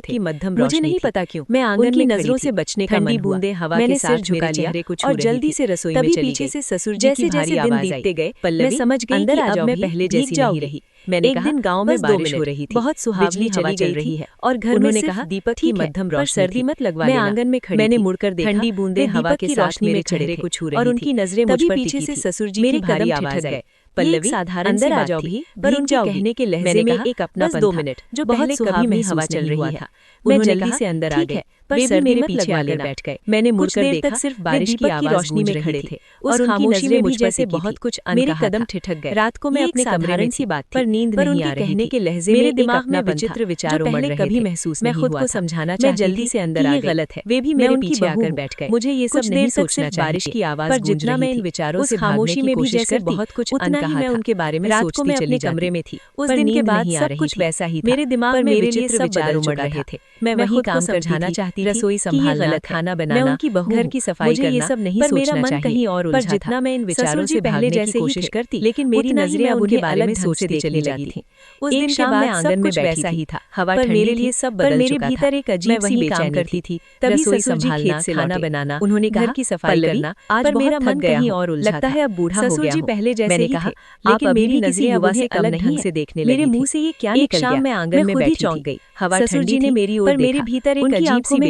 दीपक की मध्यम मुझे रोशनी नहीं थी। पता क्यों मैं आंगन उनकी में नजरों खड़ी से थी। बचने का ठंडी मन हुआ। बूंदें हवा मैंने के सिर साथ झुका मेरे लिया चेहरे को छू और रही जल्दी थी। से रसोई में तभी चली पीछे गई। से ससुर जी की जैसे भारी जैसे दिन आवाज बीतते आई, गए पल्लवी मैं समझ गई अंदर कि आ अब जाओ मैं भी, पहले भीग जैसी नहीं जाओगी। रही। मैंने एक कहा दिन गांव में बस 2 बारिश हो मिनट। रही थी, बहुत सुहावनी बिजली हवा चली चल गई रही थी है और घर में उन्होंने सिर्फ कहा दीपक की ठीक है, मध्यम पर रोशनी सर्दी थी। मत लगवा मैं लेना। आंगन में खड़ी मैंने थी, मुड़कर देखा, ठंडी बूंदें वे हवा दीपक के की साथ रोशनी मेरे में खड़े चेहरे थे को छू और रही उनकी थी। नजरें मुझ तभी पर पीछे टिकी से थी। ससुर जी मेरे की भारी कदम आवाज ठिठक आई, गए। पल्लवी एक साधारण अंदर सी आ बात जाओ थी, भी, पर भीग उनके जाओगी। कहने के लहजे मैंने में कहा, एक बस अपनापन 2 था मिनट, जो बहुत पहले कभी सुहावनी हवा महसूस चल नहीं रही हुआ है। था। मैं उन्होंने जल्दी कहा से अंदर आ ठीक गई, है, पर वे भी सर्दी मेरे मत पीछे लगवा आकर लेना। बैठ गए। मैंने कुछ मुड़कर देर देखा, तक सिर्फ वे बारिश की दीपक की आवाज रोशनी गूंज में रही खड़े थी थे और और उनकी खामोशी नजरें में मुझ भी पर जैसे टिकी बहुत थी। कुछ मेरे अनकहा कदम था। ठिठक गए। रात को मैं ये अपने एक कमरे में साधारण थी, सी बात पर थी, नींद पर नहीं उनके आ रही कहने थी। के लहजे में मेरे एक दिमाग में अपनापन था विचित्र विचार जो उमड़ पहले रहे कभी थे। महसूस मैं नहीं खुद हुआ को था। समझाना मैं चाहती जल्दी थी से अंदर कि आ ये गई। गलत है। वे भी मैं मेरे उनकी पीछे बहू आकर हूँ। बैठ गए। मुझे ये सब कुछ नहीं देर तक सोचना सिर्फ बारिश चाहिए। की आवाज पर गूंज जितना रही मैं इन थी। विचारों उस से भागने खामोशी की में भी कोशिश जैसे करती, बहुत कुछ उतना ही अनकहा मैं था। उनके बारे में रात को सोचती मैं चली अपने जाती। कमरे में थी, उस पर दिन के नींद बाद नहीं आ सब रही कुछ थी। वैसा ही था, मेरे दिमाग पर में मेरे लिए विचित्र सब विचार बदल उमड़ चुका रहे था। थे। मैं मैं वहीं खुद को काम करती समझाना थी, चाहती थी रसोई कि ये संभालना, गलत है। खाना मैं बनाना, उनकी बहू घर हूँ, की सफाई मुझे ये करना, सब नहीं पर मेरा सोचना मन चाहिए। कहीं और पर उलझा था। जितना मैं इन विचारों ससुर जी से पहले भागने की जैसे ही कोशिश थे, करती, लेकिन मेरी उतना ही नजरें मैं अब उनके उनके बारे में अलग ढंग से सोचती देखने चली लगी जाती थी। उस एक दिन के शाम बाद मैं सब आंगन में कुछ बैठी वैसा थी, ही था। हवा पर ठंडी मेरे थी, लिए सब पर बदल मेरे चुका था। भीतर एक मैं अजीब सी वहीं काम बेचैनी करती थी। थी। तभी रसोई ससुर जी खेत संभालना, से खाना लौटे। बनाना, उन्होंने घर कहा, की सफाई पल्लवी करना, आज पर बहुत मेरा थक मन गया कहीं हूँ, और उलझा लगता था। है अब बूढ़ा हो ससुर गया जी हूँ। पहले जैसे मैंने ही कहा, थे, आप लेकिन अभी मेरी भी किसी नजरें अब युवा से उन्हें कम अलग नहीं ढंग है। से देखने मेरे लगी मुंह थी। से ये क्या एक निकल शाम गया? मैं आंगन मैं में खुद ही बैठी चौंक थी। गई। हवा ससुर ठंडी जी ने थी, मेरी ओर पर मेरे देखा। भीतर एक उनकी अजीब आंखों सी में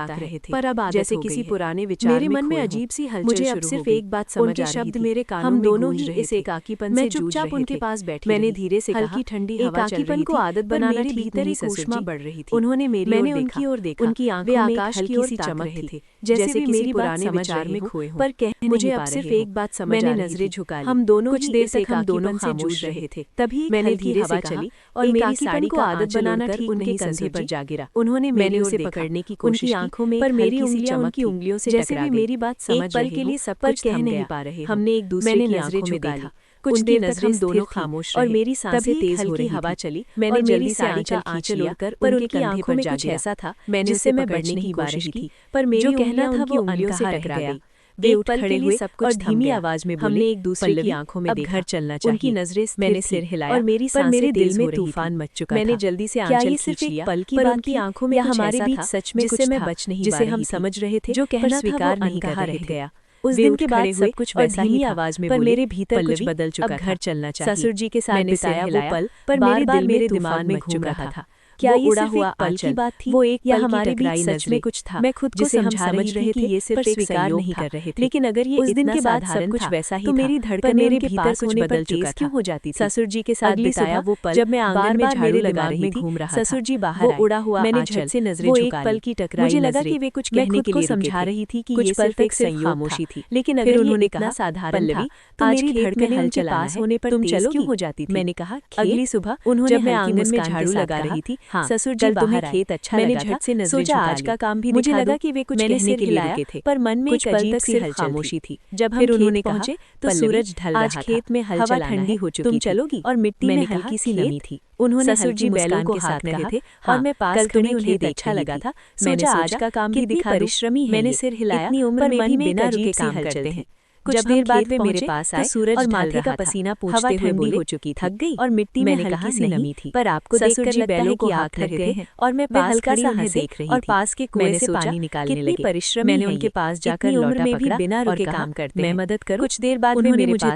ताक रहे थे, पर अब जैसे किसी पुराने विचार मेरे मन में अजीब सी हलचल। मुझे अब सिर्फ एक बात समझ आ रही थी, मेरे कानों में दोनों ही इस एकाकीपन से जूझ रहे थे। उनके पास बैठी मैंने धीरे से कहा, हल्की ठंडी हवा चल रही थी, को आदत बनाना ठीक नहीं ऊष्मा बढ़ रही थी। उन्होंने मैंने उनकी ओर देखा, उनकी आंखों में आकाश की सी चमक रहे थे, जैसे कि मेरी पुराने विचार में खोए हों, पर कहने मुझे अब सिर्फ एक बात समझ आ रही थी। नजरें झुका ली, हम दोनों कुछ देर से हम दोनों खामोश रहे थे। तभी मैंने धीरे से चली और मेरी साड़ी को आदत बनाना ठीक नहीं कंधे पर जा गिरा। उन्होंने मैंने उसे पकड़ने की कोशिश की, आंखों में पर मेरी उंगलियों से जैसे भी मेरी बात समझ रहे के लिए सब कुछ कह नहीं पा रहे। हमने एक दूसरे की आंखों में देखा, कुछ देर तक हम दोनों खामोश रहे और मेरी सांसें तेज हो रही हवा चली। मैंने जल्दी से आंचल ओढ़कर पर उनकी आंखों में कुछ ऐसा था जिससे मैं बचने की कोशिश की, पर मेरी कहना था वो उंगलियों से टकरा गई। वे उठ खड़े हुए, सब कुछ धीमी आवाज में बोले, हमने एक दूसरे की आंखों में देखा, घर चलना चाहिए। उनकी नजरें मैंने सिर हिलाया और मेरी सांसें दिल में तूफान मच चुका था। मैंने जल्दी से आंचल खींच लिया, पर उनकी आंखों में हमारे बीच सच में कुछ मैं बच नहीं जिसे हम समझ रहे थे, जो कहना स्वीकार नहीं कर रहे थे। उस दिन के बाद सब कुछ वैसा ही आवाज में, पर मेरे भीतर कुछ बदल चुका था। घर चलना चाहिए। ससुर जी के साथ बिताया वो पल, पर मेरे दिमाग में घूम रहा था। क्या ये उड़ा हुआ पल की बात थी, वो एक या हमारे बीच सच में कुछ था। मैं खुद को समझा रही रहे थे, ये सिर्फ एक स्वीकार नहीं कर रहे थे। लेकिन अगर ये उस दिन के बाद सब कुछ वैसा ही तो मेरी धड़कन मेरे भीतर कुछ बदल चुका क्यों हो जाती थी। ससुर जी के साथ बिताया वो पल, जब मैं आंगन में झाड़ू लगा रही थी, घूम रहा था। ससुर जी बाहर आए, उड़ा हुआ मैंने झट से नजरें झुका ली। पल की टकराई, मुझे लगा कि वे कुछ कहने के लिए समझा रही थी कि ये पल तक सिर्फ खामोशी थी। लेकिन अगर उन्होंने कहा साधारण था, तो मेरी धड़कनें हलचल पास होने पर तुम चलो क्यों हो जाती थी। मैंने कहा अगली सुबह उन्होंने जब मैं आंगन में झाड़ू लगा रही थी, हाँ, ससुर जी बाहर आए। खेत अच्छा मैंने लगा झट था, से नजरें सोचा झुका आज ली। का काम भी मुझे दिखा लगा दूं। कि वे कुछ मैंने कहने सिर के लिए हिलाया, रुके थे, पर मन में कुछ एक पल अजीब तक सी सिर्फ हलचल खामोशी थी। जब हम फिर उन्होंने खेत कहा, पहुंचे तो पल्लवी, सूरज ढल आज रहा था। खेत में हल हवा चलाना ठंडी है, हो चुकी तुम थी चलोगी? और मिट्टी में मैंने हल्की सी कहा, नमी खेत? थी। उन्होंने ससुर जी हल्की मुस्कान बैलों के को साथ हाथ कहे रहे थे, और मैं पास कल खड़ी तुम्हें उन्हें खेत देख अच्छा रही लगा थी। था। मैंने सोचा आज का काम भी दिखा दूं। परिश्रमी है मैंने ये। सिर हिलाया, इतनी उम्र पर में मन भी में एक बिना अजीब रुके सी काम हलचल करते थी। हैं। कुछ जब देर हम बाद खेत वे मेरे पहुंचे पास तो आए सूरज और ढल माथे रहा का था। पसीना हवा पूछते हुए ठंडी बोले, हो चुकी थी। थक गई? और मिट्टी में मैंने हल्की कहा सी नहीं, नमी थी। पर आपको ससुर देखकर जी लगता बैलों है को कि हाथ आप रखे थके थे हैं। और मैं वे पास हल्का खड़ी सा उन्हें हंसे देख रही और थी। पास के कुएं मैंने से सोचा, पानी निकालने कितनी लगे। परिश्रमी मैंने है उनके ये। पास जाकर इतनी उम्र लोटा में भी पकड़ा बिना और रुके कहा, काम करते मैं हैं। मदद करूं? कुछ देर बाद वे उन्होंने मेरे मुझे